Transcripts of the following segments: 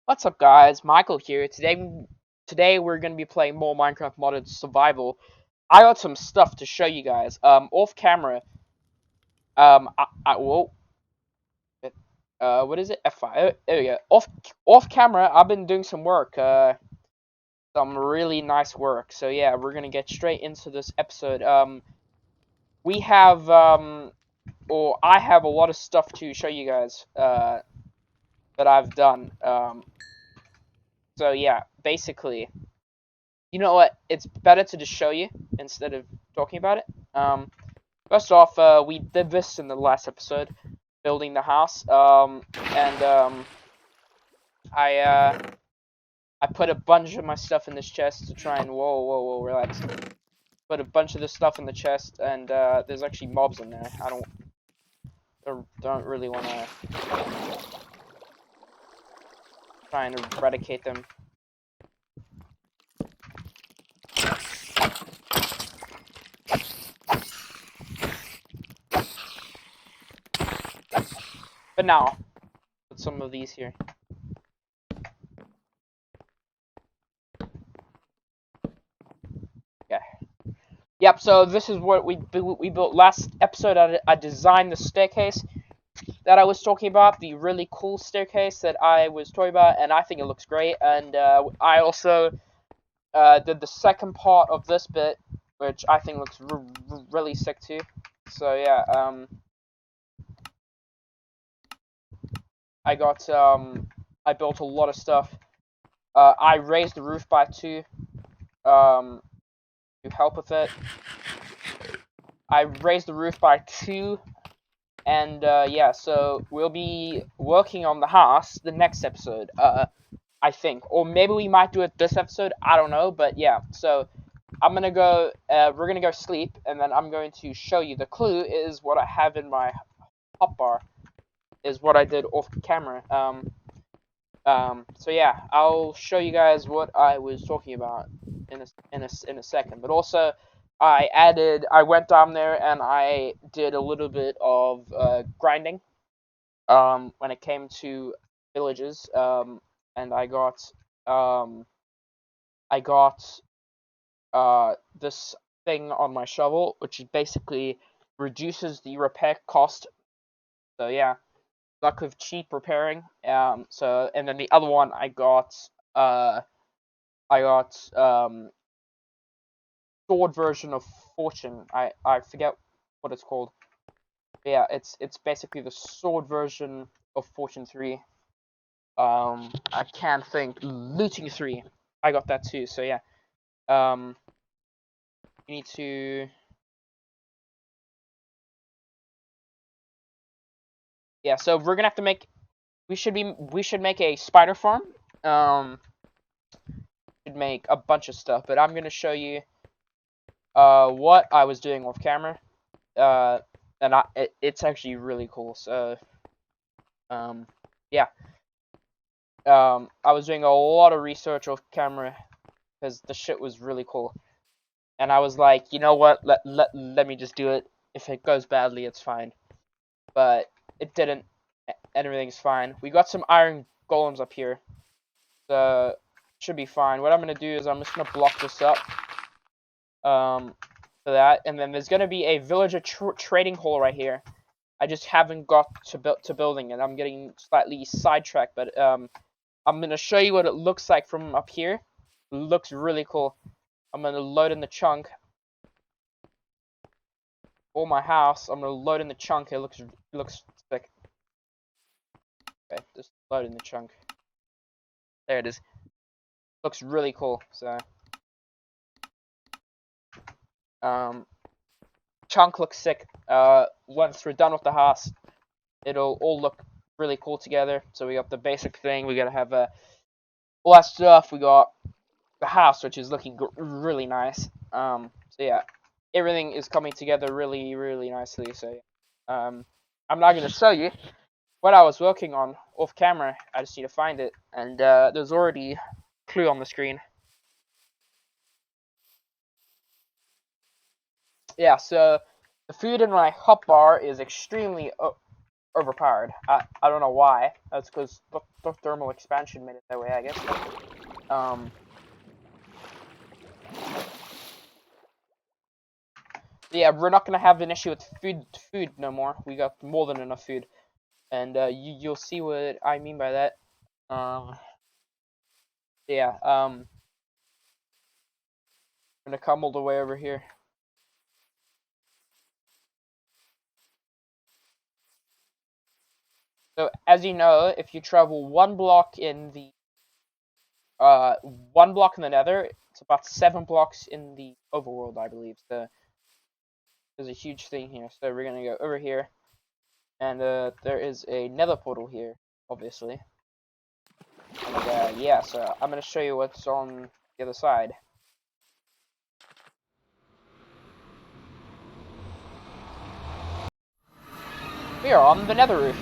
What's up, guys? Michael here. Today we're gonna be playing more Minecraft Modded Survival. I got some stuff to show you guys. Off camera. Whoa. What is it? F5. There we go. Off camera. I've been doing some work. Some really nice work. So yeah, we're gonna get straight into this episode. We have or I have a lot of stuff to show you guys. That I've done. So yeah, basically. You know what? It's better to just show you instead of talking about it. First off, we did this in the last episode, building the house. And I I put a bunch of my stuff in this chest to try and whoa, relax. Put a bunch of this stuff in the chest, and there's actually mobs in there. I don't really want to try and eradicate them. But now, put some of these here. Okay. Yep, so this is what we built last episode. I designed the staircase that I was talking about, the really cool staircase that I was talking about, and I think it looks great. And I also did the second part of this bit, which I think looks really sick too. So yeah, I built a lot of stuff. I raised the roof by 2 to help with it. I raised the roof by 2. And yeah, so we'll be working on the house the next episode, I think. Or maybe we might do it this episode, I don't know, but yeah. So I'm gonna go, we're gonna go sleep, and then I'm going to show you. The clue is what I have in my hotbar, is what I did off camera. So yeah, I'll show you guys what I was talking about in a second. But also, I went down there and I did a little bit of grinding. When it came to villages. And um, I got this thing on my shovel, which is basically reduces the repair cost. So yeah, luck of cheap repairing. So and then the other one I got sword version of fortune. I forget what it's called. But yeah, it's basically the sword version of fortune 3. I can't think. Looting 3. I got that too. So yeah. Um, you need to. Yeah. So we're gonna have to make. We should make a spider farm. Um, should make a bunch of stuff, but I'm gonna show you what I was doing off camera. Uh, and it's actually really cool. So yeah. I was doing a lot of research off camera because the shit was really cool. And I was like, you know what? Let me just do it. If it goes badly, it's fine. But it didn't. Everything's fine. We got some iron golems up here, so should be fine. What I'm gonna do is I'm just gonna block this up, for that, and then there's gonna be a villager trading hall right here. I just haven't got to building it. I'm getting slightly sidetracked, but I'm gonna show you what it looks like from up here. It looks really cool. I'm gonna load in the chunk for my house. I'm gonna load in the chunk. It looks sick. Okay, just load in the chunk. There it is. Looks really cool. So um, chunk looks sick. Once we're done with the house, it'll all look really cool together. So we got the basic thing. We gotta have all that stuff. We got the house, which is looking really nice. So yeah, everything is coming together really nicely. So I'm not gonna show you what I was working on off camera. I just need to find it, and there's already a clue on the screen. Yeah, so the food in my hotbar is extremely overpowered. I don't know why. That's because the thermal expansion made it that way, I guess. Yeah, we're not gonna have an issue with food no more. We got more than enough food, and you'll see what I mean by that. Yeah. I'm gonna come all the way over here. So as you know, if you travel one block in the Nether, it's about 7 blocks in the overworld, I believe. So there's a huge thing here. So we're gonna go over here, and there is a Nether portal here, obviously. And yeah, so I'm gonna show you what's on the other side. We are on the Nether roof.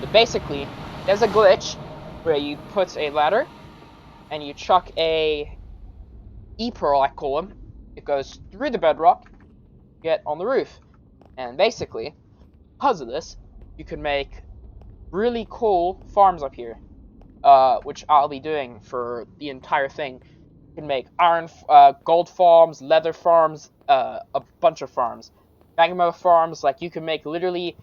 So basically, there's a glitch where you put a ladder and you chuck a E-pearl, I call them. It goes through the bedrock, get on the roof. And basically, because of this, you can make really cool farms up here, which I'll be doing for the entire thing. You can make gold farms, leather farms, a bunch of farms. Magma farms, like you can make literally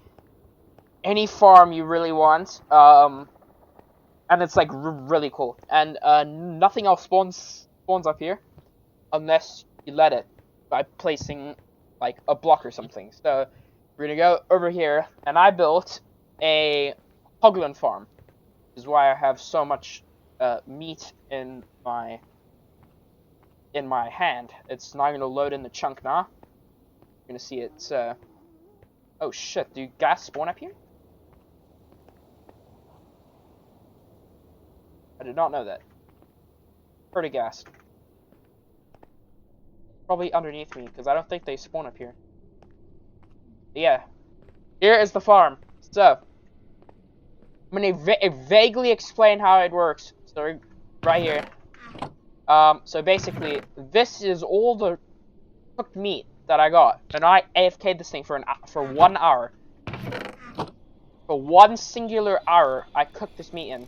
any farm you really want. And it's like really cool. And nothing else spawns up here unless you let it by placing like a block or something. So we're gonna go over here, and I built a Hoglin farm, which is why I have so much meat in my hand. It's not gonna load in the chunk now. You're gonna see it. Oh shit! Do gas spawn up here? I did not know that. Heard a gas. Probably underneath me, because I don't think they spawn up here. But yeah, here is the farm. So I'm gonna vaguely explain how it works. So right here. So basically, this is all the cooked meat that I got, and I AFK'd this thing for 1 hour. For one singular hour, I cooked this meat in.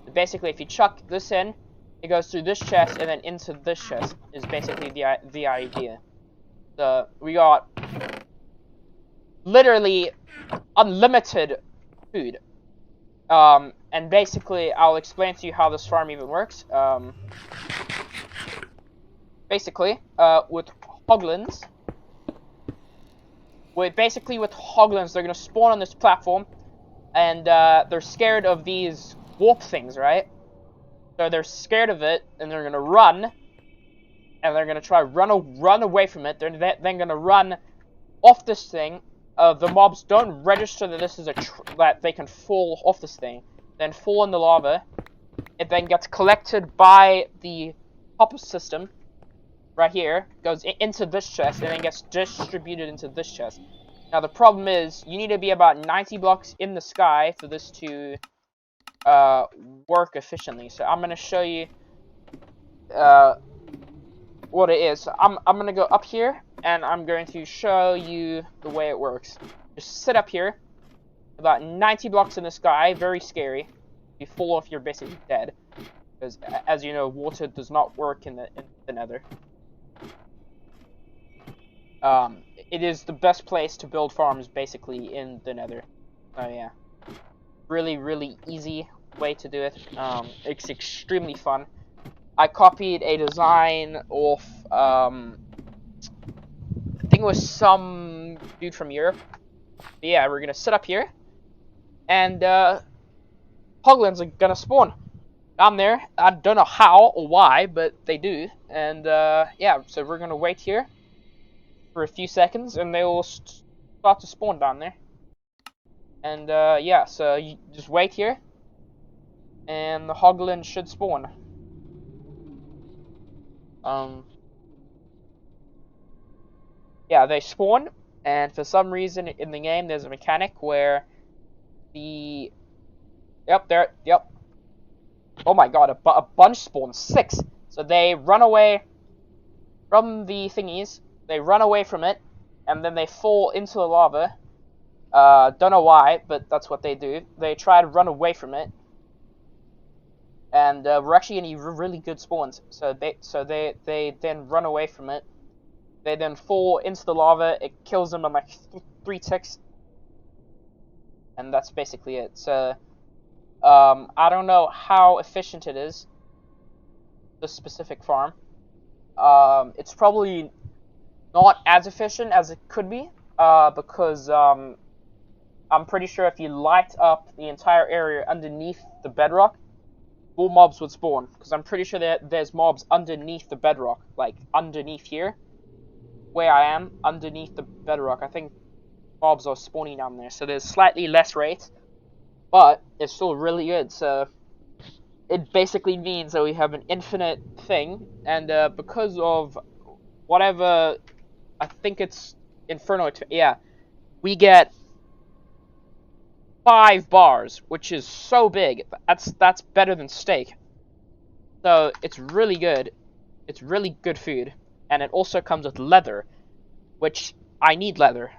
So basically, if you chuck this in, it goes through this chest and then into this chest. Is basically the idea. So we got literally unlimited food. And basically, I'll explain to you how this farm even works. Basically, with Hoglins, with Hoglins, they're gonna spawn on this platform, and they're scared of these warp things, right? So they're scared of it, and they're gonna run, and they're gonna try run away from it. They're then gonna run off this thing. The mobs don't register that this is that they can fall off this thing, then fall in the lava. It then gets collected by the hopper system right here, goes into this chest, and then gets distributed into this chest. Now the problem is, you need to be about 90 blocks in the sky for this to work efficiently. So I'm gonna show you what it is. So I'm gonna go up here, and I'm going to show you the way it works. Just sit up here, about 90 blocks in the sky, very scary. If you fall off, you're basically dead, because as you know, water does not work in the Nether. It is the best place to build farms, basically, in the Nether. Oh yeah, really easy way to do it. It's extremely fun. I copied a design off, I think it was some dude from Europe. But yeah, we're gonna sit up here, and Hoglins are gonna spawn down there. I don't know how or why, but they do. And yeah, so we're gonna wait here for a few seconds, and they will start to spawn down there. And yeah, so you just wait here, and the Hoglin should spawn. Yeah, they spawn, and for some reason in the game, there's a mechanic where the yep. Oh my god, a bunch spawns, 6. So they run away from the thingies. They run away from it, and then they fall into the lava. Don't know why, but that's what they do. They try to run away from it, and we're actually getting really good spawns. So they then run away from it. They then fall into the lava. It kills them in like 3 ticks, and that's basically it. So I don't know how efficient it is, this specific farm. It's probably not as efficient as it could be, because I'm pretty sure if you light up the entire area underneath the bedrock, more mobs would spawn. Because I'm pretty sure there's mobs underneath the bedrock, like underneath here, where I am, underneath the bedrock. I think mobs are spawning down there, so there's slightly less rate, but it's still really good. So it basically means that we have an infinite thing, and because of whatever, I think it's Inferno. Yeah, we get 5 bars, which is so big. That's better than steak. So it's really good. It's really good food, and it also comes with leather, which I need leather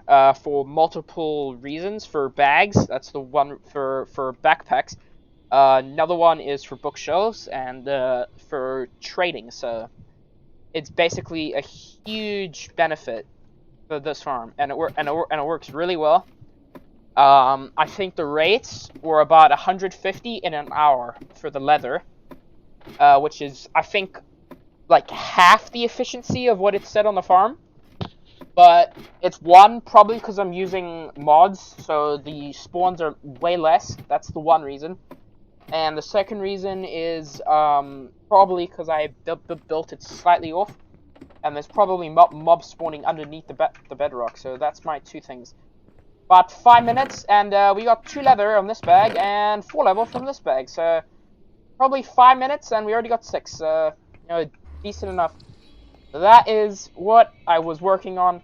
for multiple reasons. For bags, that's the one for backpacks. Another one is for bookshelves and for trading. So it's basically a huge benefit for this farm, and it works really well. I think the rates were about 150 in an hour for the leather, which is, I think, like half the efficiency of what it said on the farm. But it's probably because I'm using mods, so the spawns are way less. That's the one reason. And the second reason is probably because I built it slightly off, and there's probably mobs spawning underneath the bedrock. So that's my 2 things. About 5 minutes, and we got 2 leather on this bag and 4 level from this bag. So probably 5 minutes, and we already got 6. Decent enough. That is what I was working on.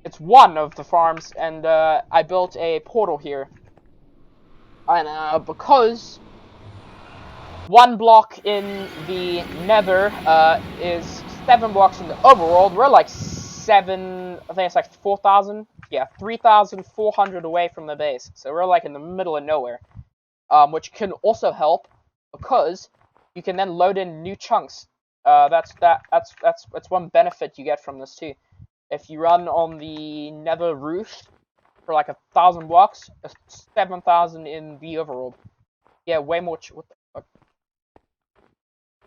It's one of the farms, and I built a portal here. And because 1 block in the nether is 7 blocks in the overworld, we're like 7, I think it's like 4,000, yeah, 3,400 away from the base. So we're like in the middle of nowhere, which can also help because you can then load in new chunks. That's one benefit you get from this too. If you run on the nether roof for like 1,000 blocks, 7,000 in the overworld. Yeah, way more. What the fuck?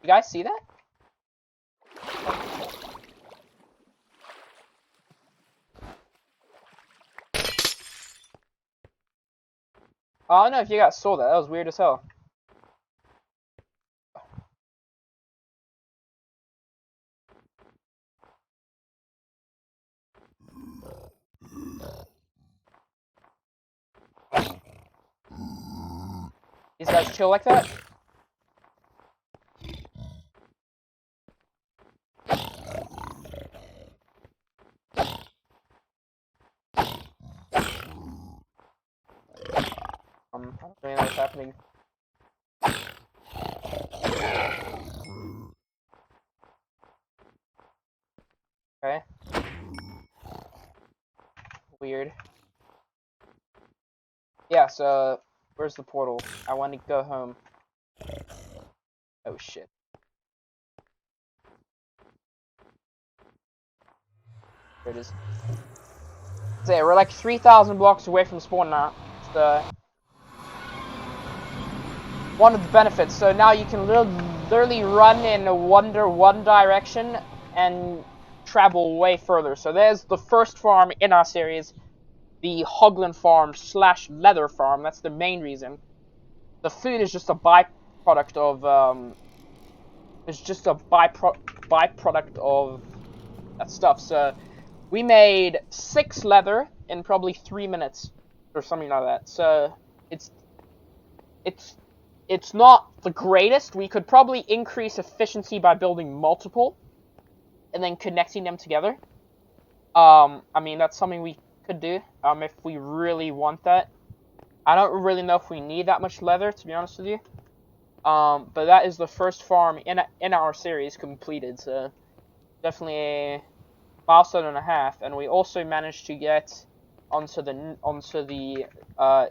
You guys see that? I don't know if you guys saw that. That was weird as hell. These guys chill like that? I don't really know what's happening. Okay. Weird. Yeah, so where's the portal? I want to go home. Oh shit. There it is. So yeah, we're like 3,000 blocks away from spawn now. It's one of the benefits. So now you can literally run in one direction and travel way further. So there's the first farm in our series, the Hoglin farm / leather farm. That's the main reason. The food is just a byproduct of byproduct of that stuff. So we made 6 leather in probably 3 minutes or something like that. So it's not the greatest. We could probably increase efficiency by building multiple and then connecting them together. I mean, that's something we could do if we really want that. I don't really know if we need that much leather, to be honest with you. But that is the first farm in our series completed, so definitely a milestone and a half. And we also managed to get onto the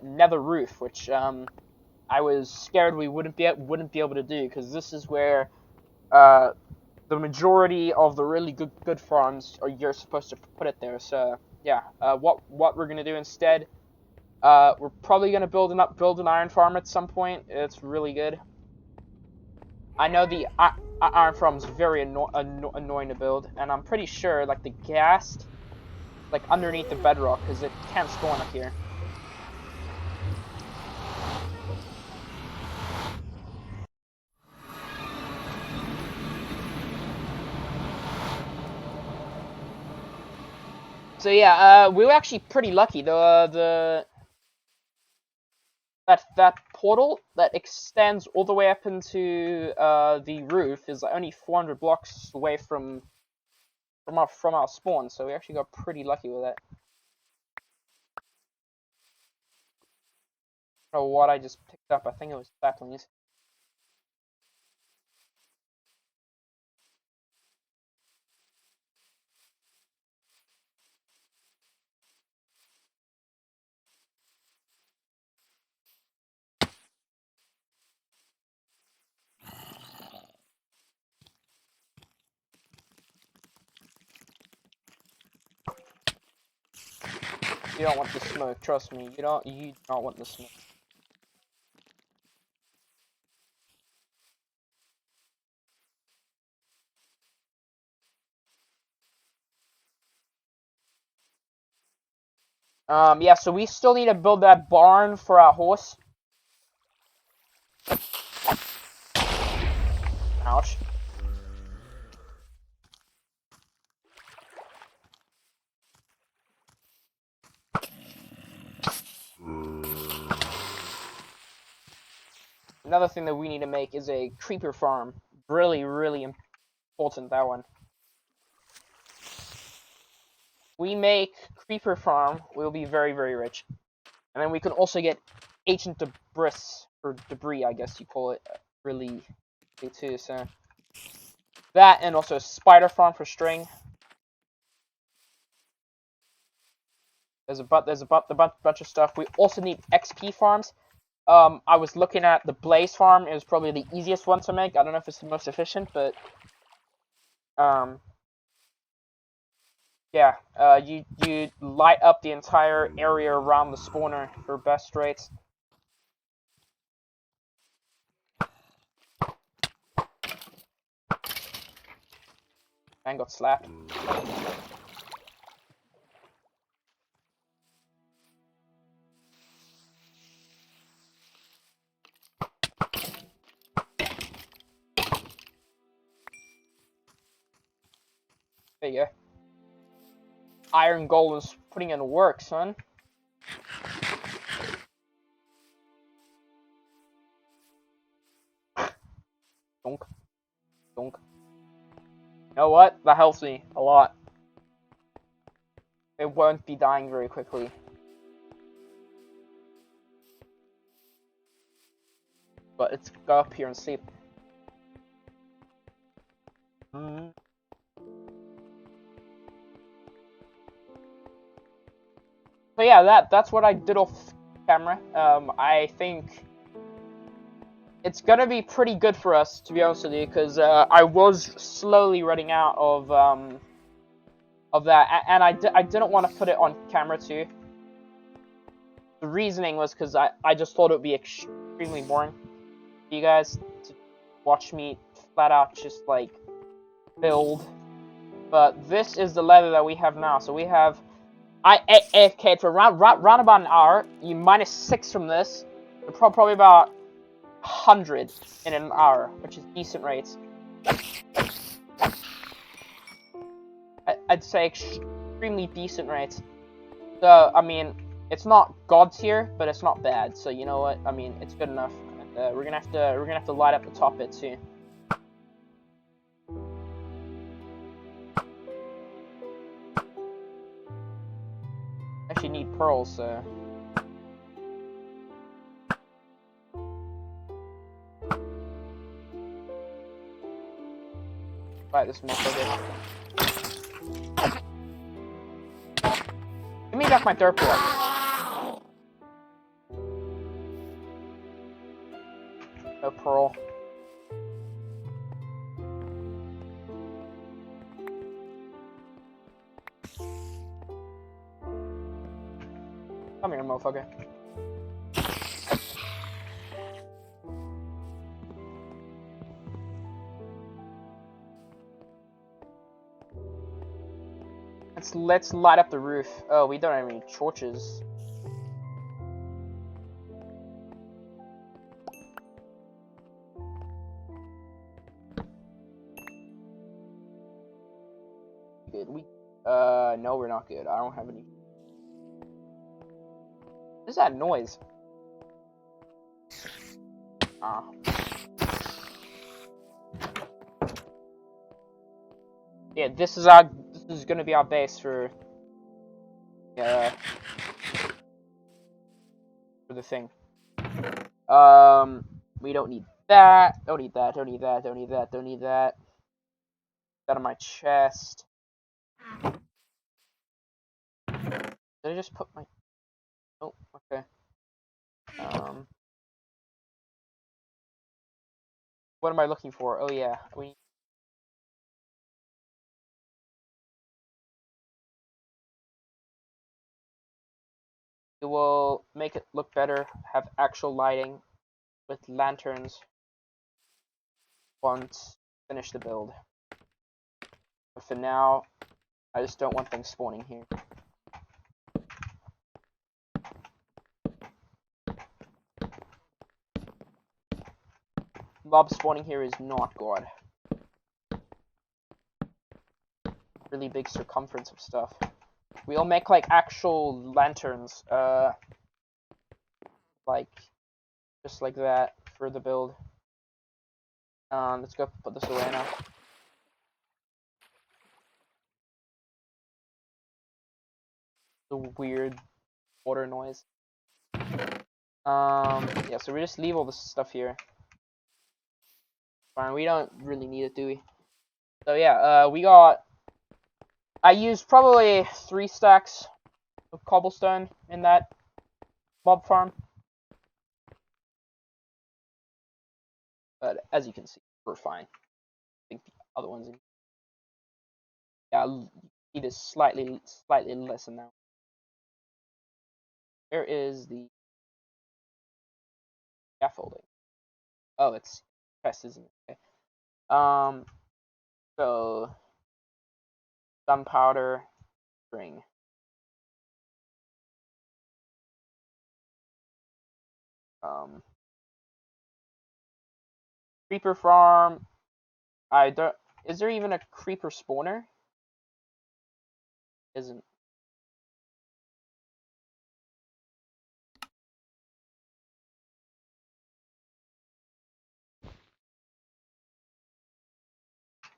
nether roof, which I was scared we wouldn't be able to do, because this is where the majority of the really good farms you're supposed to put it there. So yeah, what we're gonna do instead, we're probably gonna build an iron farm at some point. It's really good. I know the iron farm is very annoying to build, and I'm pretty sure like the ghast, like underneath the bedrock, because it can't spawn up here. So yeah, we were actually pretty lucky. That portal that extends all the way up into the roof is only 400 blocks away from our spawn, so we actually got pretty lucky with that. I don't know what I just picked up. I think it was saplings. You don't want the smoke, trust me. You don't want the smoke. Yeah, so we still need to build that barn for our horse. Ouch. Another thing that we need to make is a creeper farm. Really, really important, that one. We make creeper farm, we'll be very, very rich. And then we can also get ancient debris, or debris, I guess you call it, really too. So that, and also spider farm for string. There's a bunch of stuff. We also need XP farms. I was looking at the blaze farm. It was probably the easiest one to make. I don't know if it's the most efficient, but yeah. You light up the entire area around the spawner for best rates. And got slapped. There you go. Iron Golem's putting in work, son. Donk. Donk. You know what? That helps me a lot. It won't be dying very quickly. But let's go up here and sleep. So yeah, that's what I did off camera. I think it's gonna be pretty good for us, to be honest with you, because I was slowly running out of that, and I didn't want to put it on camera too. The reasoning was because I just thought it would be extremely boring for you guys to watch me flat out just like build. But this is the leather that we have now, so we have okay, for round about an hour. You minus 6 from this, probably about 100 in an hour, which is decent rates. I'd say extremely decent rates. So I mean, it's not god tier, but it's not bad. So you know what? I mean, it's good enough. And, we're gonna have to light up the top bit too. Actually need pearls, so. Right, this motherfucker. Give me check my third block. No pearl. Come here, motherfucker. Let's light up the roof. Oh, we don't have any torches. Good. No, we're not good. I don't have any. What is that noise? Ah. Yeah, this is gonna be our base for the thing. We don't need that. Don't need that. Don't need that. Don't need that. Don't need that. That on my chest. Did I just put my? Oh, okay. What am I looking for? Oh yeah, we will make it look better. Have actual lighting with lanterns once finish the build. But for now, I just don't want things spawning here. Mob spawning here is not good. Really big circumference of stuff. We'll make like actual lanterns, like just like that for the build. Let's go put this away now. The weird water noise. Yeah, so we just leave all this stuff here. Fine, we don't really need it, do we? So yeah, I used probably 3 stacks of cobblestone in that mob farm. But as you can see, we're fine. I think the other ones, yeah, it is slightly less than that. Where is the scaffolding? Oh, it's chest, isn't it? Okay. So gunpowder, string. Creeper farm. I don't. Is there even a creeper spawner? Isn't.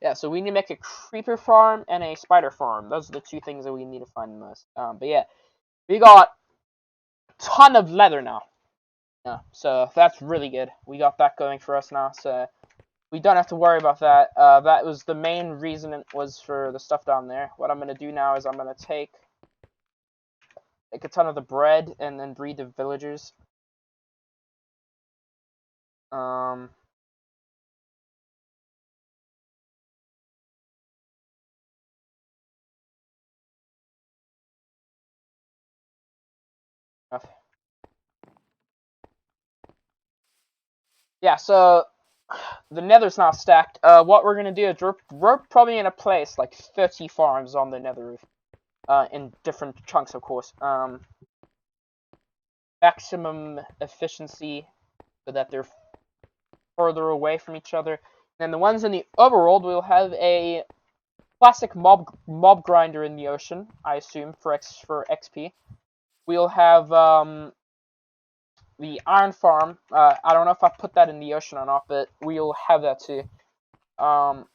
Yeah, so we need to make a creeper farm and a spider farm. Those are the 2 things that we need to find most. But yeah, we got a ton of leather now. Yeah, so that's really good. We got that going for us now, so we don't have to worry about that. That was the main reason it was for the stuff down there. What I'm gonna do now is I'm gonna take a ton of the bread and then breed the villagers. Yeah, so the nether's not stacked. What we're gonna do is we're probably gonna place like 30 farms on the nether roof. In different chunks, of course. Maximum efficiency so that they're further away from each other. And the ones in the overworld will have a classic mob grinder in the ocean, I assume, for XP. We'll have the iron farm. I don't know if I put that in the ocean or not, but we'll have that too. So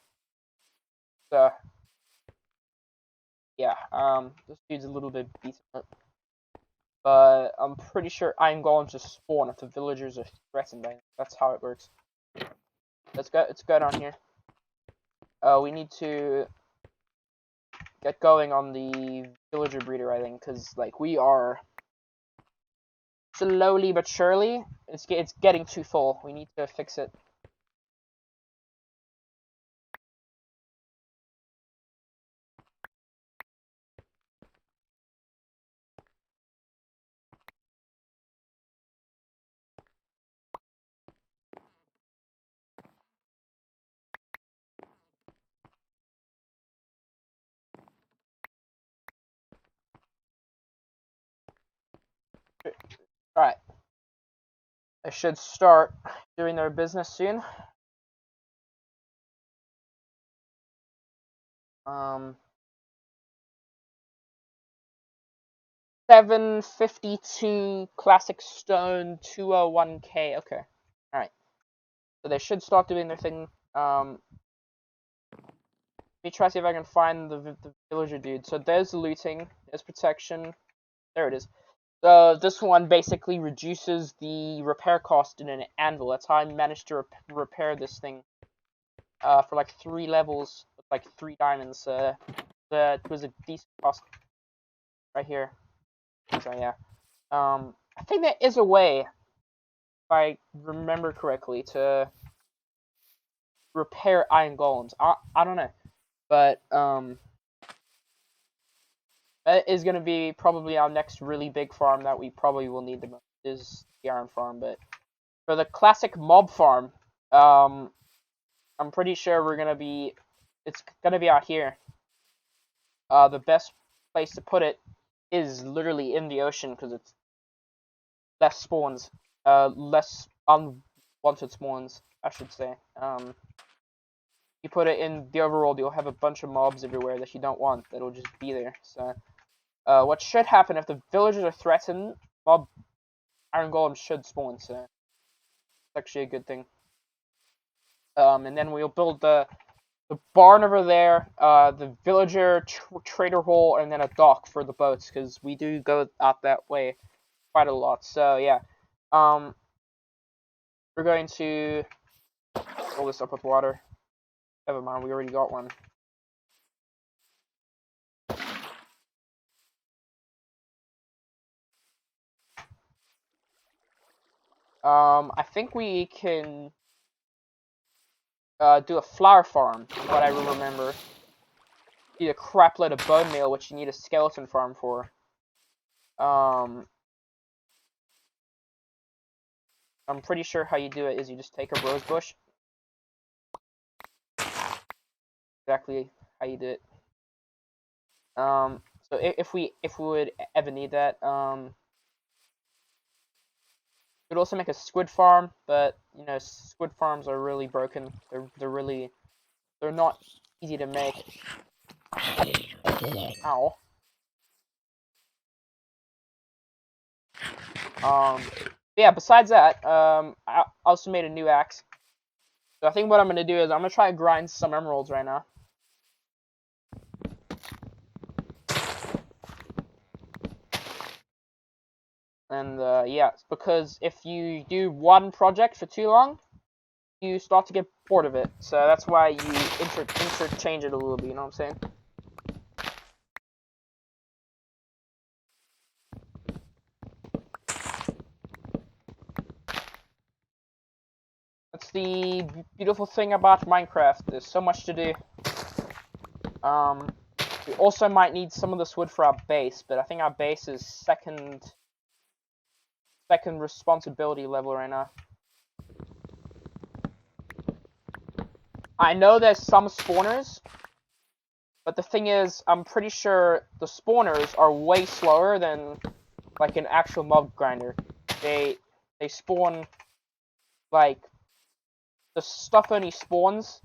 yeah, this dude's a little bit beaten up. But I'm pretty sure iron golems just spawn if the villagers are threatened by them. That's how it works. Let's go down here. We need to get going on the villager breeder, I think, because like we are slowly but surely, it's getting too full. We need to fix it. All right, they should start doing their business soon. 752 classic stone 201k. Okay, all right. So they should start doing their thing. Let me try to see if I can find the villager dude. So there's looting, there's protection. There it is. So this one basically reduces the repair cost in an anvil. That's how I managed to repair this thing. For like 3 levels, with like 3 diamonds. That was a decent cost right here. So yeah. I think there is a way, if I remember correctly, to repair iron golems. I don't know, but that is gonna be probably our next really big farm that we probably will need the most, is the iron farm. But for the classic mob farm, I'm pretty sure it's gonna be out here. The best place to put it is literally in the ocean because it's less spawns, less unwanted spawns, I should say. You put it in the overworld, you'll have a bunch of mobs everywhere that you don't want that'll just be there. So, what should happen if the villagers are threatened, mob iron golems should spawn. So, it's actually a good thing. And then we'll build the barn over there, the villager trader hole, and then a dock for the boats because we do go out that way quite a lot. So yeah, we're going to fill this up with water. Never mind, we already got one. I think we can do a flower farm, from what I remember. You need a crap load of bone meal, which you need a skeleton farm for. I'm pretty sure how you do it is you just take a rose bush. Exactly how you do it. So if we would ever need that, we'd also make a squid farm, but you know, squid farms are really broken. They're not easy to make. Ow. Yeah, besides that, I also made a new axe. So I think what I'm gonna do is I'm gonna try to grind some emeralds right now. And yeah, because if you do one project for too long, you start to get bored of it. So that's why you interchange it a little bit, you know what I'm saying? That's the beautiful thing about Minecraft. There's so much to do. We also might need some of this wood for our base, but I think our base is second responsibility level right now. I know there's some spawners, but the thing is, I'm pretty sure the spawners are way slower than like an actual mob grinder. They spawn like the stuff only spawns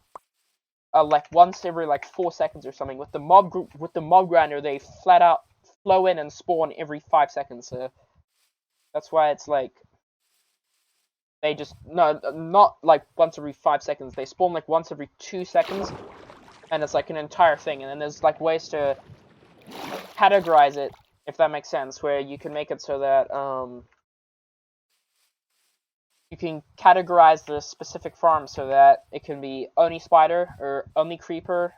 like once every like 4 seconds or something. With the mob grinder, they flat out flow in and spawn every 5 seconds. So that's why it's like they just not like once every 5 seconds. They spawn like once every 2 seconds, and it's like an entire thing. And then there's like ways to categorize it, if that makes sense, where you can make it so that you can categorize the specific farm so that it can be only spider or only creeper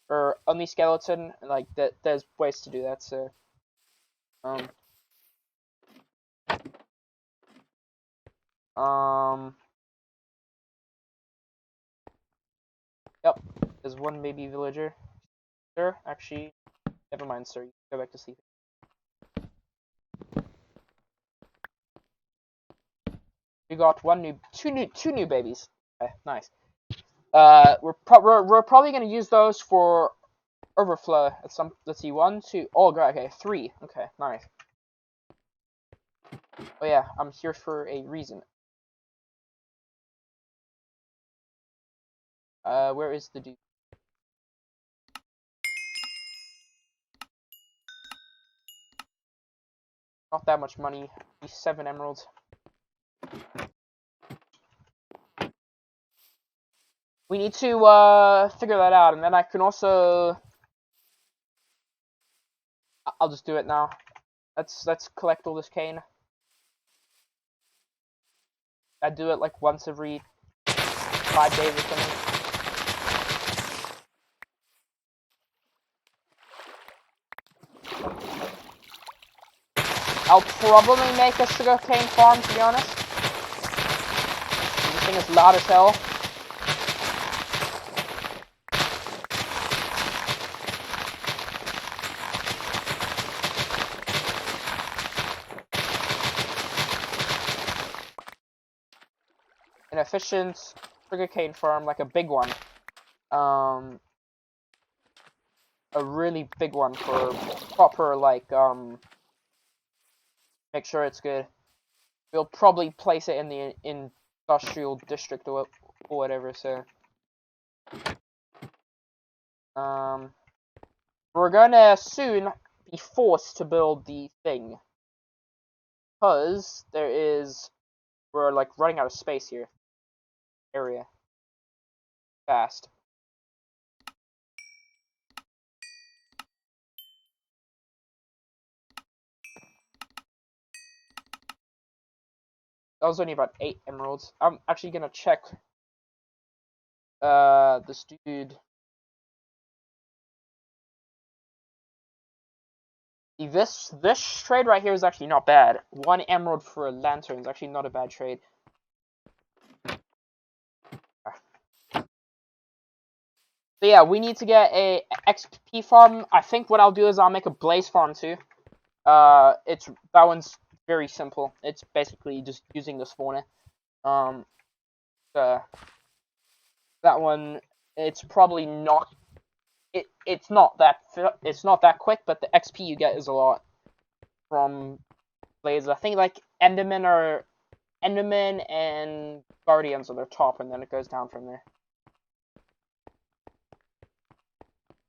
or only skeleton. Like that, there's ways to do that. So, um, um, yep. There's one baby villager. Sir, actually, never mind, sir. You can go back to sleep. We got two new babies. Okay, nice. We're probably gonna use those for overflow at some. Let's see, one, two. Oh, god, okay, three. Okay, nice. Oh yeah, I'm here for a reason. Where is the dude? Not that much money. 7 emeralds. We need to figure that out, and then I can also. I'll just do it now. Let's collect all this cane. I do it like once every 5 days or something. I'll probably make a sugarcane farm, to be honest. This thing is loud as hell. An efficient sugarcane farm, like a big one. A really big one for proper, like, make sure it's good. We'll probably place it in the industrial district or whatever, so. We're gonna soon be forced to build the thing. Because we're like running out of space here. Area. Fast. That was only about 8 emeralds. I'm actually gonna check this dude. This trade right here is actually not bad. 1 emerald for a lantern is actually not a bad trade. So yeah, we need to get a XP farm. I think what I'll do is I'll make a blaze farm too. That one's very simple. It's basically just using the spawner. That one, it's probably not. It's not that quick, but the XP you get is a lot from blazes. I think like Enderman and Guardians are their top, and then it goes down from there.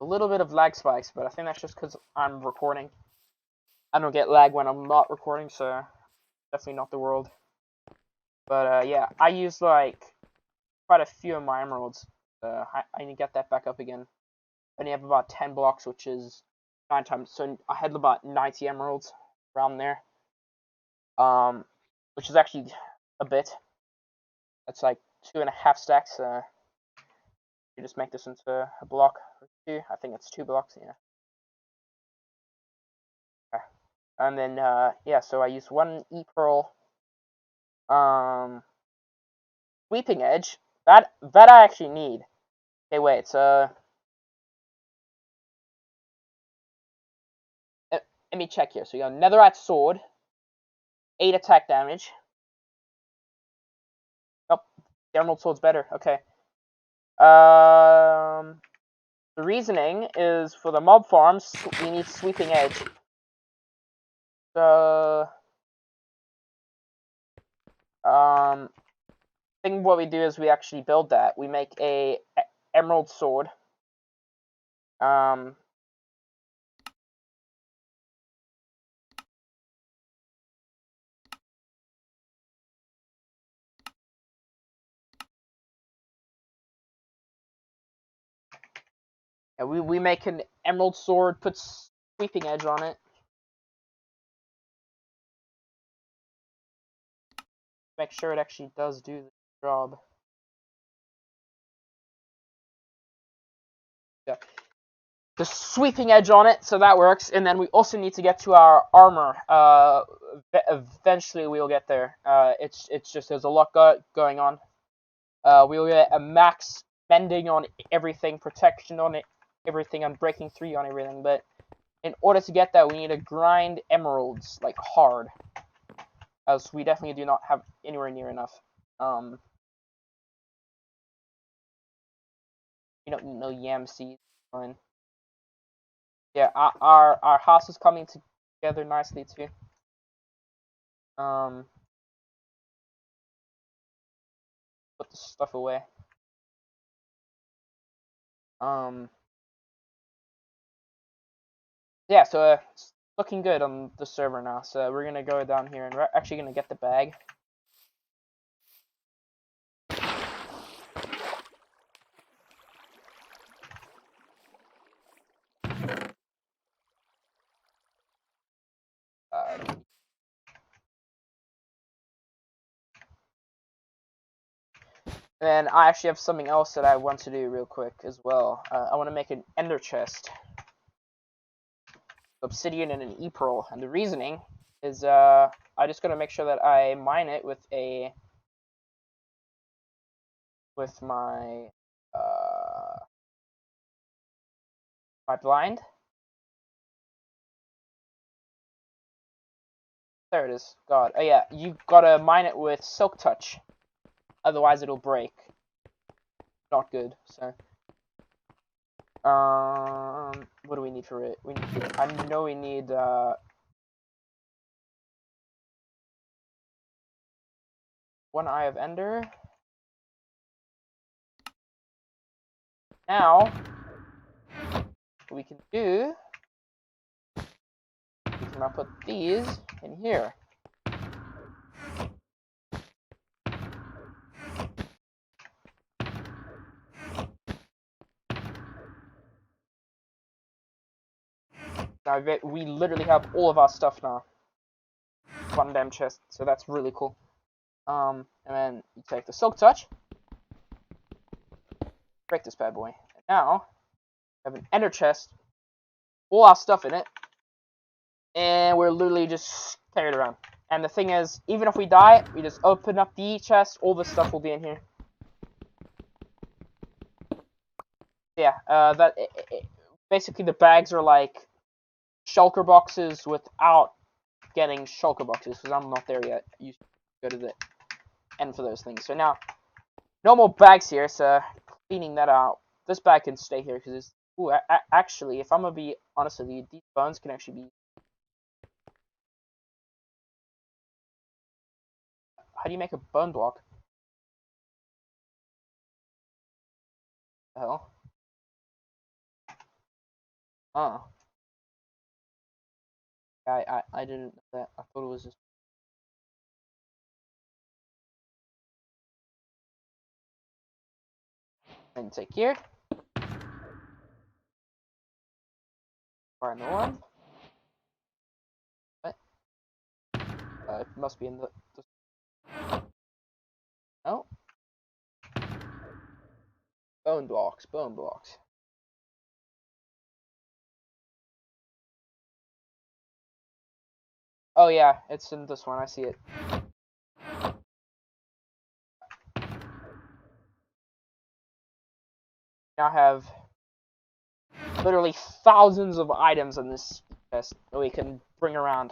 A little bit of lag spikes, but I think that's just because I'm recording. I don't get lag when I'm not recording, so definitely not the world. But yeah, I used like quite a few of my emeralds. I need to get that back up again. I only have about 10 blocks, which is 9 times. So I had about 90 emeralds around there. Which is actually a bit. That's like 2.5 stacks. You just make this into a block or 2. I think it's 2 blocks, yeah. Okay. And then yeah, so I use 1 e-pearl. Sweeping edge. That I actually need. Okay, wait. Let me check here. So you got netherite sword, 8 attack damage. Oh, the emerald sword's better. Okay. The reasoning is for the mob farms, we need sweeping edge. So, I think what we do is we actually build that. We make a emerald sword. And we make an emerald sword, put sweeping edge on it. Make sure it actually does do the job. Yeah. the sweeping edge on it, so that works. And then we also need to get to our armor. Eventually we'll get there. It's just there's a lot going on. We'll get a max bending on everything, protection on it, everything, and breaking 3 on everything. But in order to get that, we need to grind emeralds like hard, as we definitely do not have anywhere near enough. We don't need no yam seeds. Fine. Yeah, our house is coming together nicely too. Put the stuff away. Yeah, so it's looking good on the server now. So we're gonna go down here and we're actually gonna get the bag. And I actually have something else that I want to do real quick as well. I want to make an ender chest, obsidian and an e-pearl, and the reasoning is I just gotta make sure that I mine it with my my blind. There it is. God. Oh yeah, you gotta mine it with silk touch, otherwise it'll break. Not good. So what do we need for it? I know we need one eye of ender. Now what we can do, we can now put these in here. Now we literally have all of our stuff now. One damn chest, so that's really cool. And then you take the silk touch, break this bad boy, and now we have an ender chest, all our stuff in it, and we're literally just carried around. And the thing is, even if we die, we just open up the chest, all the stuff will be in here. Yeah, basically the bags are like shulker boxes without getting shulker boxes, because I'm not there yet. You go to the end for those things. So now, no more bags here, so cleaning that out. This bag can stay here, because it's... Ooh, actually, if I'm gonna be honest with you, these bones can actually be... How do you make a bone block? The hell? Oh. I didn't know that. I thought it was just... And take here. Find the one. What? It must be in the... Oh. Bone blocks, bone blocks. Oh yeah, it's in this one, I see it. Now have literally thousands of items in this chest that we can bring around.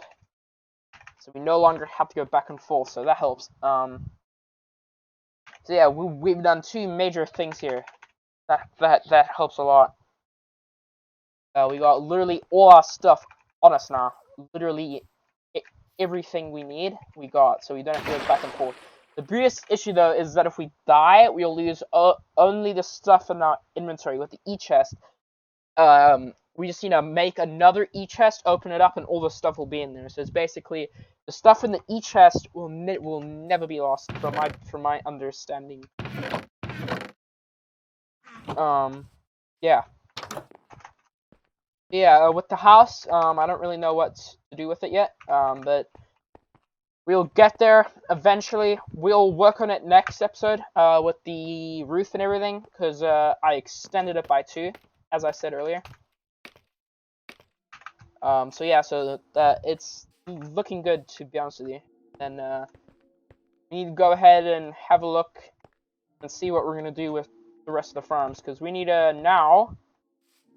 So we no longer have to go back and forth, so that helps. So yeah, we've done 2 major things here. That helps a lot. We got literally all our stuff on us now. Literally everything we need, we got, so we don't have to go back and forth. The biggest issue though is that if we die, we'll lose only the stuff in our inventory. With the e-chest, we just need to make another e-chest, open it up, and all the stuff will be in there. So it's basically the stuff in the e-chest will never be lost, from my understanding. Yeah. Yeah, with the house, I don't really know what to do with it yet, but we'll get there eventually. We'll work on it next episode, with the roof and everything, because I extended it by 2, as I said earlier. So yeah, so that it's looking good, to be honest with you. And we need to go ahead and have a look and see what we're gonna do with the rest of the farms, because we need to now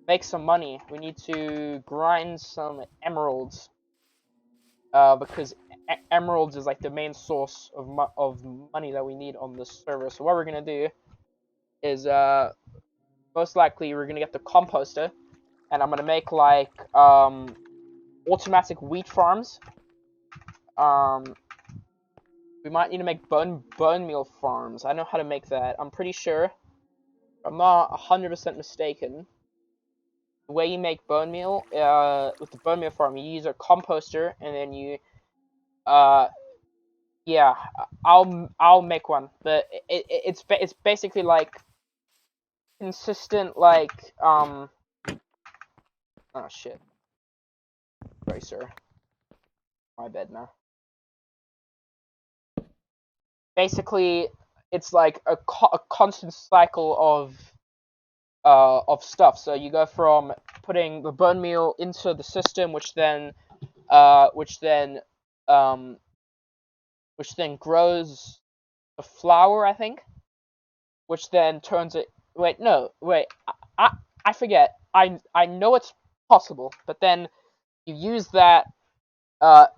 make some money. We need to grind some emeralds, because emeralds is like the main source of money that we need on this server. So what we're gonna do is most likely we're gonna get the composter, and I'm gonna make like automatic wheat farms. We might need to make bone meal farms. I know how to make that. I'm pretty sure. I'm not 100% mistaken. The way you make bone meal, with the bone meal farm, you use a composter, and then you, uh, yeah, I'll make one. But it's basically like consistent, like oh shit, sorry sir, my bad now. Basically, it's like a constant cycle of stuff. So you go from putting the bone meal into the system, which then uh, which then um, which then grows the flour, I think, which then turns it. Wait, no, wait, I I forget. I know it's possible, but then you use that.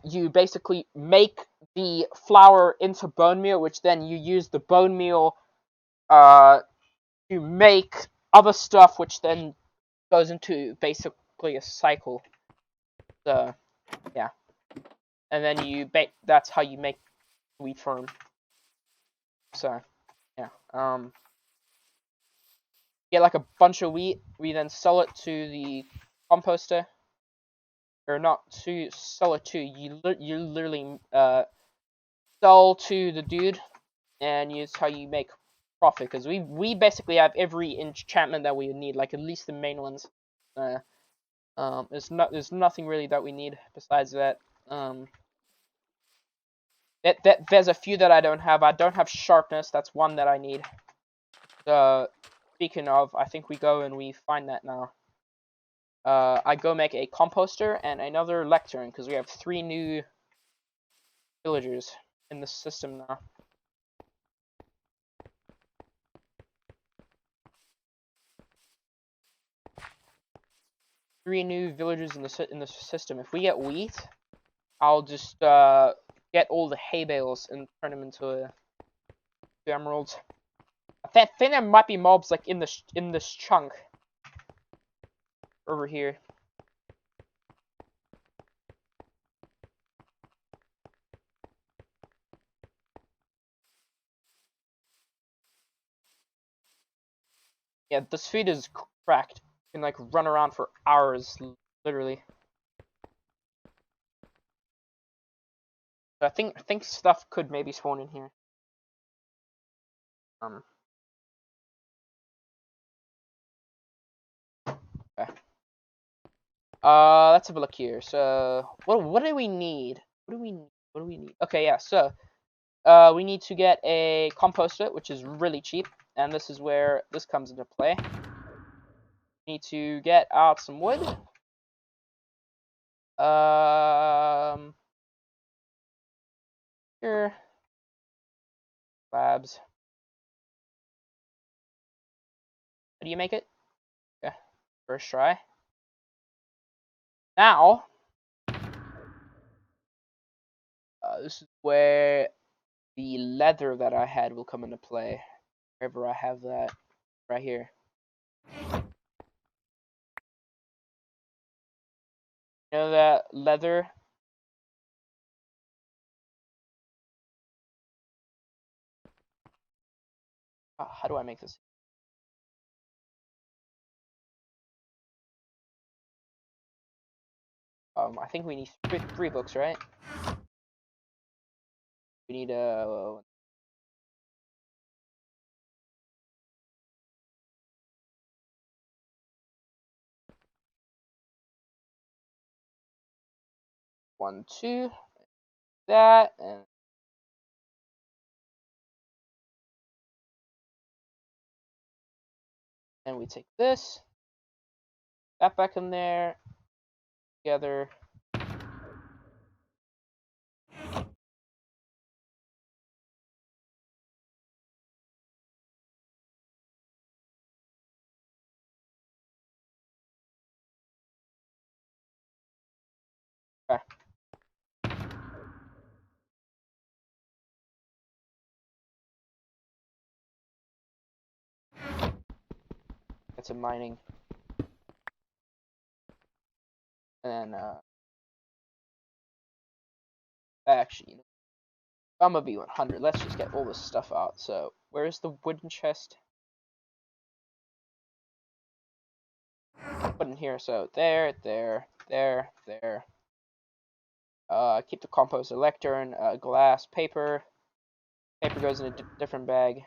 You basically make the flour into bone meal, which then you use the bone meal uh to make other stuff, which then goes into basically a cycle. So yeah, and then you bake. That's how you make wheat farm. So yeah, get like a bunch of wheat. We then sell it to the composter, or not to sell it to you. Literally sell to the dude, and it's how you make profit. Because we basically have every enchantment that we need, like at least the main ones. There's nothing really that we need besides that. There's a few that I don't have. I don't have sharpness. That's one that I need. Speaking of, I think we go and we find that now. I go make a composter and another lectern, because we have 3 new villagers in the system now. Three new villagers in the system. If we get wheat, I'll just get all the hay bales and turn them into emeralds. I think there might be mobs like in this chunk over here. Yeah, this feed is cracked. You can like run around for hours, literally. So I think stuff could maybe spawn in here. Okay. Let's have a look here. So what do we need? What do we need? What do we need? Okay, yeah. So we need to get a composter, which is really cheap, and this is where this comes into play. We need to get out some wood. Here, slabs. How do you make it? Okay, first try. Now, this is where the leather that I had will come into play. Wherever I have that, right here. You know that leather? How do I make this? I think we need three books, right? We need one, two, that, and then we take this, that back in there, together. Okay. Get some mining. And then, actually, I'm gonna be 100. Let's just get all this stuff out. So, where's the wooden chest? Put in here. So, there. Keep the compost lectern, glass, paper. Paper goes in a different bag.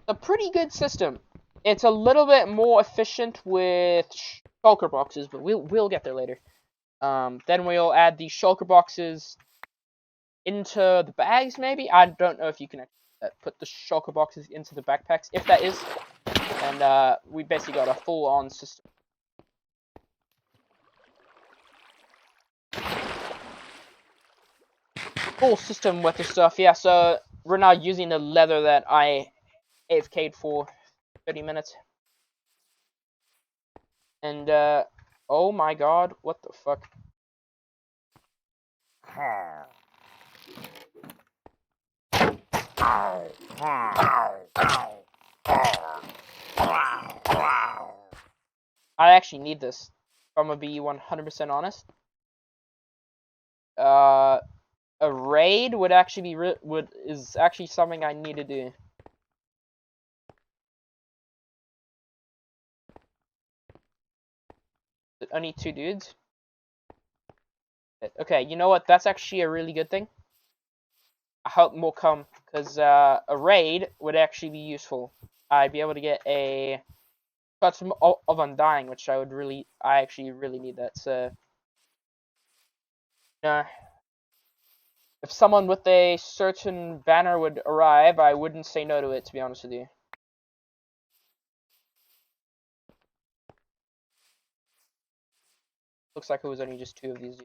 A pretty good system. It's a little bit more efficient with shulker boxes, but we'll get there later. Then we'll add the shulker boxes into the bags, maybe? I don't know if you can put the shulker boxes into the backpacks. If that is, and we basically got a full-on system. Full system with the stuff, yeah, so we're now using the leather that I AFK'd for 30 minutes. And, oh my god, what the fuck? I actually need this. If I'm gonna be 100% honest. A raid would actually be is actually something I need to do. Only 2 dudes. Okay, you know what? That's actually a really good thing. I hope more come, because a raid would actually be useful. I'd be able to get a custom of Undying, which I actually really need that. So, if someone with a certain banner would arrive, I wouldn't say no to it, to be honest with you. Looks like it was only just 2 of these.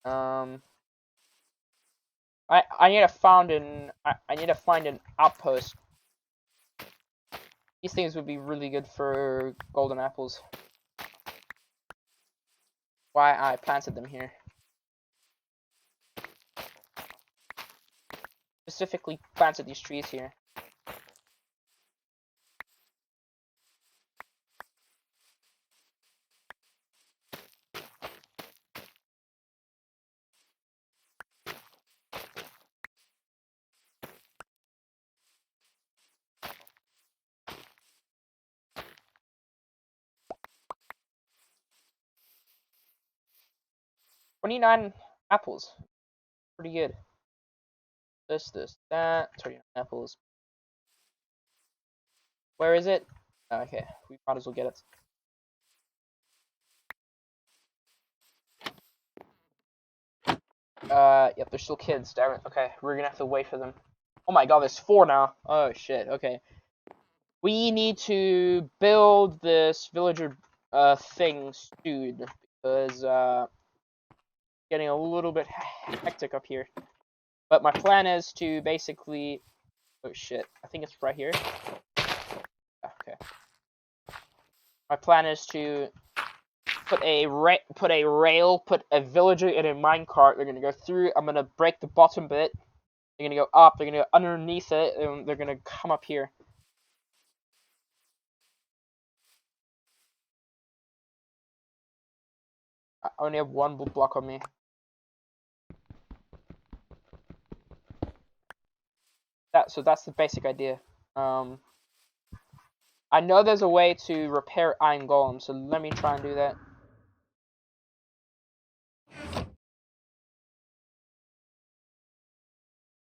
I need to find an outpost. These things would be really good for golden apples. Why I planted them here. Specifically planted these trees here. $29 apples. Pretty good. This, that. 29 apples. Where is it? Okay, we might as well get it. Yep, they're still kids, damn it. Okay, we're gonna have to wait for them. Oh my god, there's 4 now. Oh shit, okay. We need to build this villager thing soon, because getting a little bit hectic up here. But my plan is to basically, oh shit, I think it's right here. Okay. My plan is to put a villager in a minecart. They're gonna go through. I'm gonna break the bottom bit. They're gonna go up. They're gonna go underneath it, and they're gonna come up here. I only have 1 block on me. So that's the basic idea. I know there's a way to repair iron golem, so let me try and do that.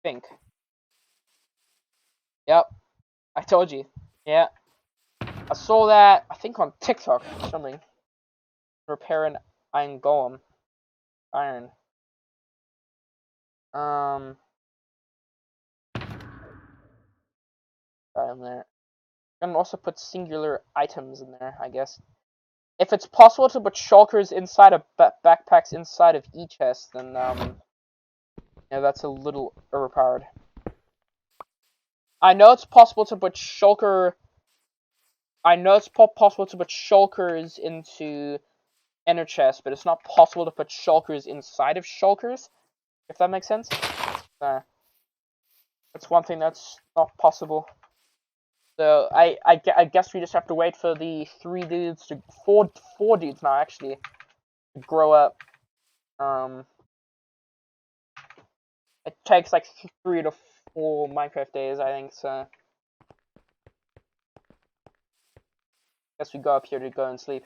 Think. Yep. I told you. Yeah. I saw that, I think on TikTok or something. Repair an iron golem. Iron. Right on there. And also put singular items in there, I guess. If it's possible to put shulkers inside of backpacks inside of each chest, then yeah, that's a little overpowered. I know it's possible to put shulker. I know it's possible to put shulkers into inner chests, but it's not possible to put shulkers inside of shulkers. If that makes sense. That's one thing that's not possible. So I guess we just have to wait for the four dudes now actually to grow up. It takes like 3 to 4 Minecraft days, I think. So guess we go up here to go and sleep.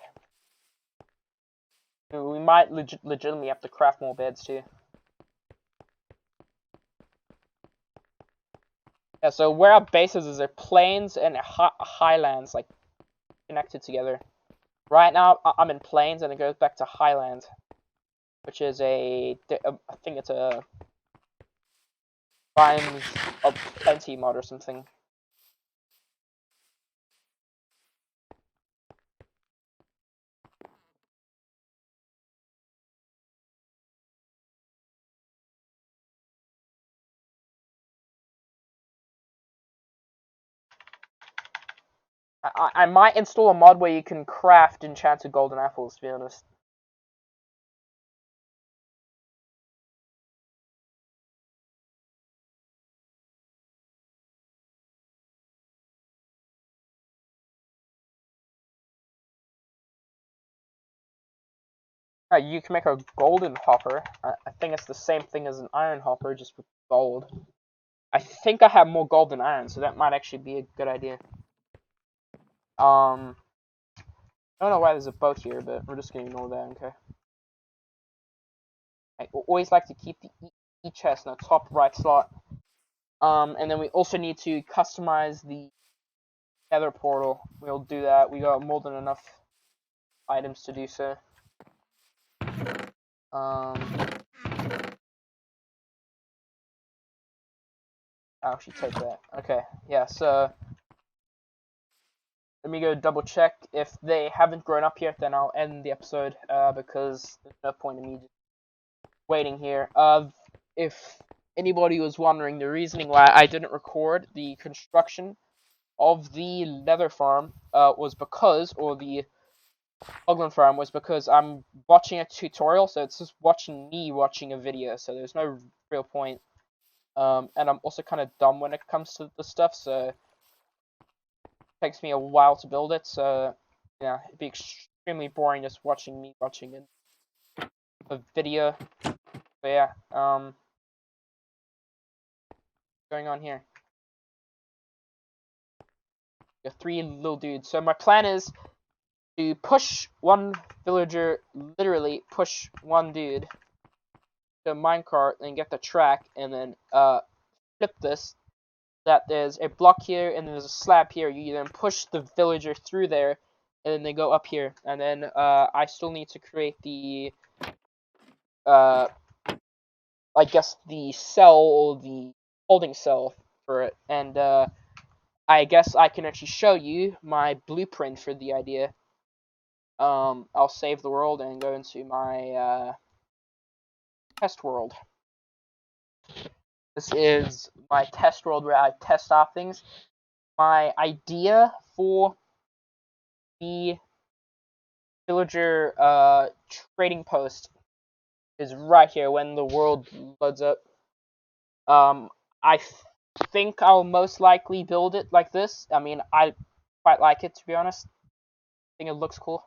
We might legitimately have to craft more beds too. Yeah, so where our base is there plains and highlands, like, connected together. Right now, I'm in plains, and it goes back to highlands, which is I think it's a Biomes of Plenty mod or something. I might install a mod where you can craft enchanted golden apples, to be honest. You can make a golden hopper. I think it's the same thing as an iron hopper, just with gold. I think I have more gold than iron, so that might actually be a good idea. I don't know why there's a boat here, but we're just gonna ignore that, okay? I always like to keep the E chest in the top right slot. And then we also need to customize the nether portal. We'll do that. We got more than enough items to do so. I'll actually take that. Okay, yeah, so let me go double check. If they haven't grown up yet, then I'll end the episode, because there's no point in me just waiting here. If anybody was wondering, the reasoning why I didn't record the construction of the leather farm was because, or the Hoglin farm was because I'm watching a tutorial, so it's just watching me watching a video, so there's no real point. And I'm also kind of dumb when it comes to this stuff, so it takes me a while to build it, so yeah, it'd be extremely boring just watching me watching a video. But yeah, going on here. We have 3 little dudes. So my plan is to push one villager, literally push one dude to a minecart and get the track, and then flip this. That there's a block here and there's a slab here. You then push the villager through there, and then they go up here. And then I still need to create the I guess the cell or the holding cell for it. And I guess I can actually show you my blueprint for the idea. I'll save the world and go into my test world. This is my test world where I test out things. My idea for the villager trading post is right here when the world loads up. I think I'll most likely build it like this. I mean, I quite like it, to be honest. I think it looks cool.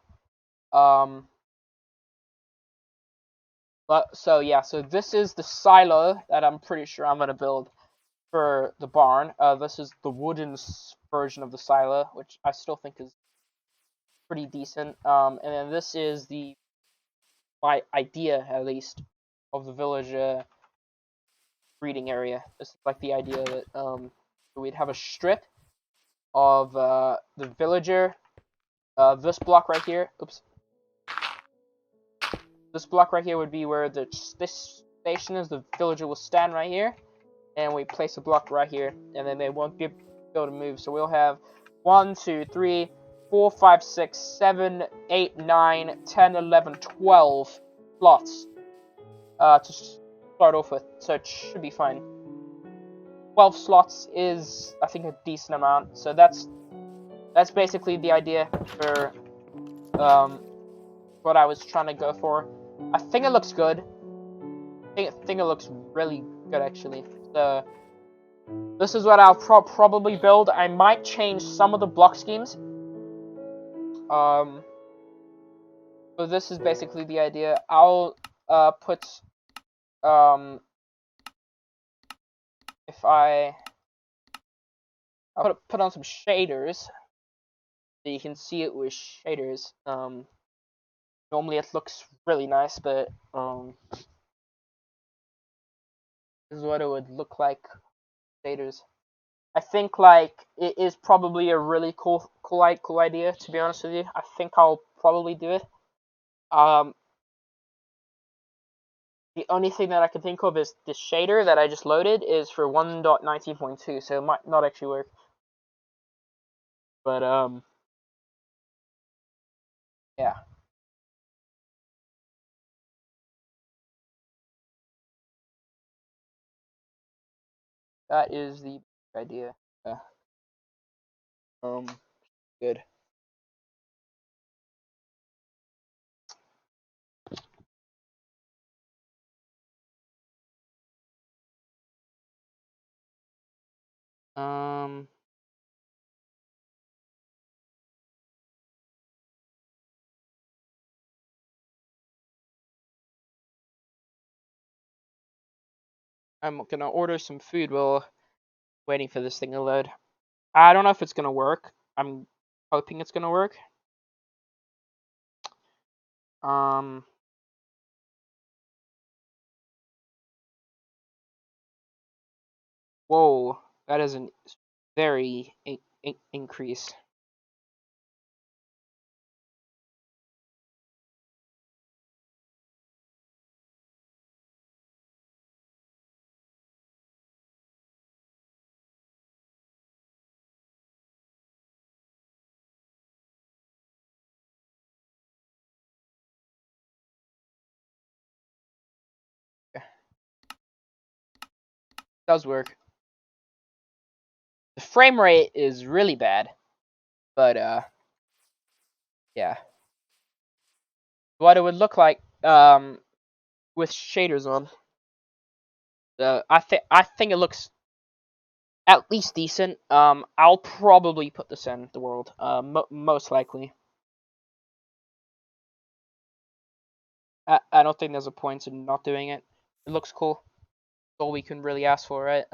But so yeah, so this is the silo that I'm pretty sure I'm gonna build for the barn. This is the wooden version of the silo, which I still think is pretty decent. And then this is my idea, at least, of the village breeding area. This is like the idea that we'd have a strip of the villager. This block right here. Oops. This block right here would be where this station is. The villager will stand right here, and we place a block right here, and then they won't be able to move. So we'll have 1, 2, 3, 4, 5, 6, 7, 8, 9, 10, 11, 12 slots to start off with, so it should be fine. 12 slots is, I think, a decent amount, so that's basically the idea for what I was trying to go for. I think it looks good. I think it looks really good, actually. So this is what I'll probably build. I might change some of the block schemes. So this is basically the idea. I'll put if I'll put on some shaders so you can see it with shaders. Normally it looks really nice, but this is what it would look like with shaders. I think like it is probably a really cool idea, to be honest with you. I think I'll probably do it. The only thing that I can think of is this shader that I just loaded is for 1.19.2, so it might not actually work. But yeah. That is the idea. Good. Um, I'm gonna order some food while waiting for this thing to load. I don't know if it's gonna work. I'm hoping it's gonna work. Um, whoa, that is a very increase. It does work. The frame rate is really bad, but yeah. What it would look like with shaders on. I think it looks at least decent. I'll probably put this in the world. Most likely. I don't think there's a point in not doing it. It looks cool. That's all we can really ask for, right?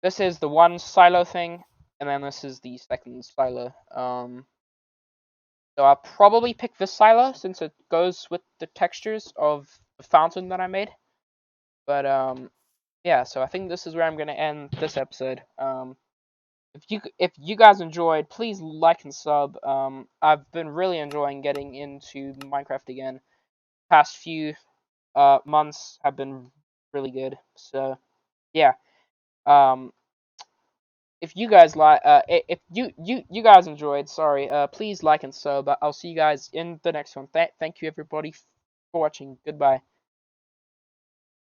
This is the one silo thing, and then this is the second silo. So I'll probably pick this silo since it goes with the textures of the fountain that I made. But yeah. So I think this is where I'm gonna end this episode. If you guys enjoyed, please like and sub. I've been really enjoying getting into Minecraft again. Past few months have been really good. So yeah. Um, if you guys like, if you guys enjoyed, sorry, please like and sub. I'll see you guys in the next one. Thank you everybody for watching. Goodbye.